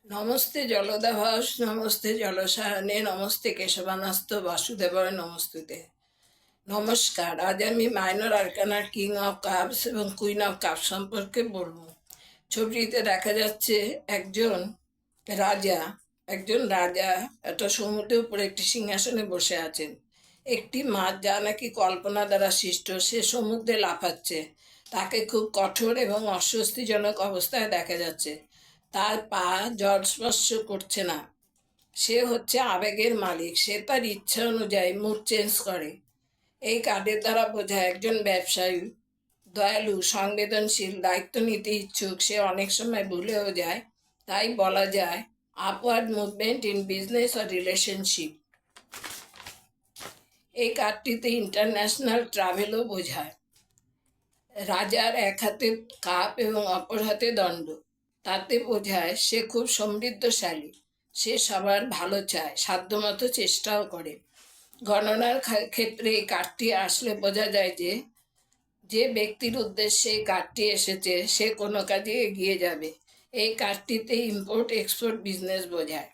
নমস্তে জলদাভাস, নমস্তে জলসায়নে, নমস্তে কেশবানাস্ত বাসুদেবায় নমস্তুতে। নমস্কার। আজ আমি মাইনর আরকানার কিং অফ কাপস এবং কুইন অফ কাপস সম্পর্কে বলবো। ছবিটিতে দেখা যাচ্ছে একজন রাজা একটা সমুদ্রের উপরে একটি সিংহাসনে বসে আছেন। একটি মাছ, যা নাকি কল্পনা দ্বারা সৃষ্ট, সে সমুদ্রে লাফাচ্ছে। তাকে খুব কঠোর এবং অস্বস্তিজনক অবস্থায় দেখা যাচ্ছে। তার পা জল স্পর্শ করছে না। সে হচ্ছে আবেগের মালিক। সে তার ইচ্ছা অনুযায়ী মুড চেঞ্জ করে। এই কার্ডের দ্বারা বোঝায় একজন ব্যবসায়ী, দয়ালু, সংবেদনশীল, দায়িত্ব নিতে ইচ্ছুক। সে অনেক সময় ভুলেও যায়। তাই বলা যায় আপওয়ার্ড মুভমেন্ট ইন বিজনেস আর রিলেশনশিপ। এই কার্ডটিতে ইন্টারন্যাশনাল ট্রাভেলও বোঝায়। রাজার এক হাতে কাপ এবং অপর হাতে দণ্ড। তাতে বোঝায় সে খুব সমৃদ্ধশালী। সে সবার ভালো চায়, সাধ্যমতো চেষ্টাও করে। গণনার ক্ষেত্রে এই কার্ডটি আসলে বোঝা যায় যে যে ব্যক্তির উদ্দেশ্যে এই কার্ডটি এসেছে সে কোনো কাজে এগিয়ে যাবে। এই কার্ডটিতে ইম্পোর্ট এক্সপোর্ট বিজনেস বোঝায়।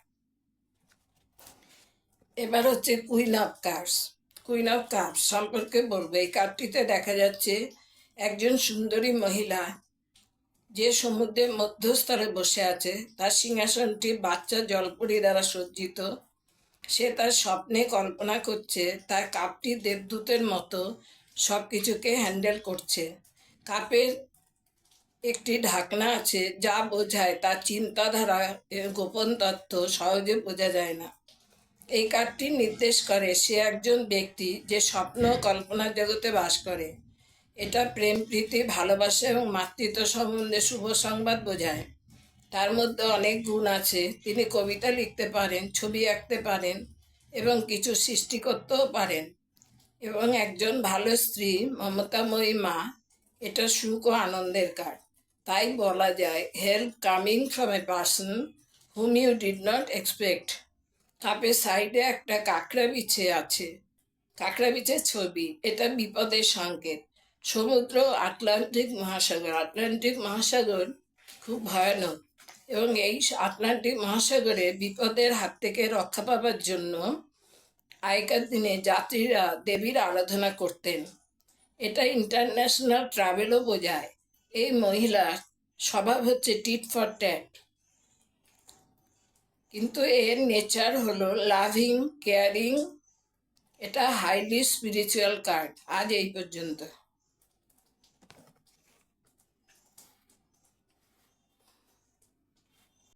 এবার হচ্ছে queen of cups. Queen of cups সম্পর্কে বলবো। এই কার্ডটিতে দেখা যাচ্ছে একজন সুন্দরী মহিলা যে সমুদ্রের মধ্যস্থলে বসে আছে। তার সিংহাসনটি বাচ্চা জলপরি দ্বারা সজ্জিত। সে তার স্বপ্নে কল্পনা করছে তার কাপটি দেবদূতের মতো সব কিছুকে হ্যান্ডেল করছে। কাপের একটি ঢাকনা আছে, যা বোঝায় তার চিন্তাধারা গোপন তথ্য সহজে বোঝা যায় না। এই কার্ডটি নির্দেশ করে সে একজন ব্যক্তি যে স্বপ্ন কল্পনার জগতে বাস করে। এটা প্রেম, প্রীতি, ভালোবাসা এবং মাতৃত্ব সম্বন্ধে শুভ সংবাদ বোঝায়। তার মধ্যে অনেক গুণ আছে। তিনি কবিতা লিখতে পারেন, ছবি আঁকতে পারেন এবং কিছু সৃষ্টি করতেও পারেন। এবং একজন ভালো স্ত্রী, মমতাময়ী মা। এটা সুখ ও আনন্দের কার্ড। তাই বলা যায় help coming from a person whom you did not expect. কাপের সাইডে একটা কাঁকড়া বিছে আছে, কাঁকড়া বিছের ছবি। এটা বিপদের সংকেত। সমুদ্র আটলান্টিক মহাসাগর খুব ভয়ানক, এবং এই আটলান্টিক মহাসাগরে বিপদের হাত থেকে রক্ষা পাবার জন্য আগেকার দিনে যাত্রীরা দেবীর আরাধনা করতেন। এটা ইন্টারন্যাশনাল ট্রাভেলও বোঝায়। এই মহিলার স্বভাব হচ্ছে টিট ফর ট্যাট, কিন্তু এর নেচার হলো লাভিং, কেয়ারিং। এটা হাইলি স্পিরিচুয়াল কার্ড। আজ এই পর্যন্ত।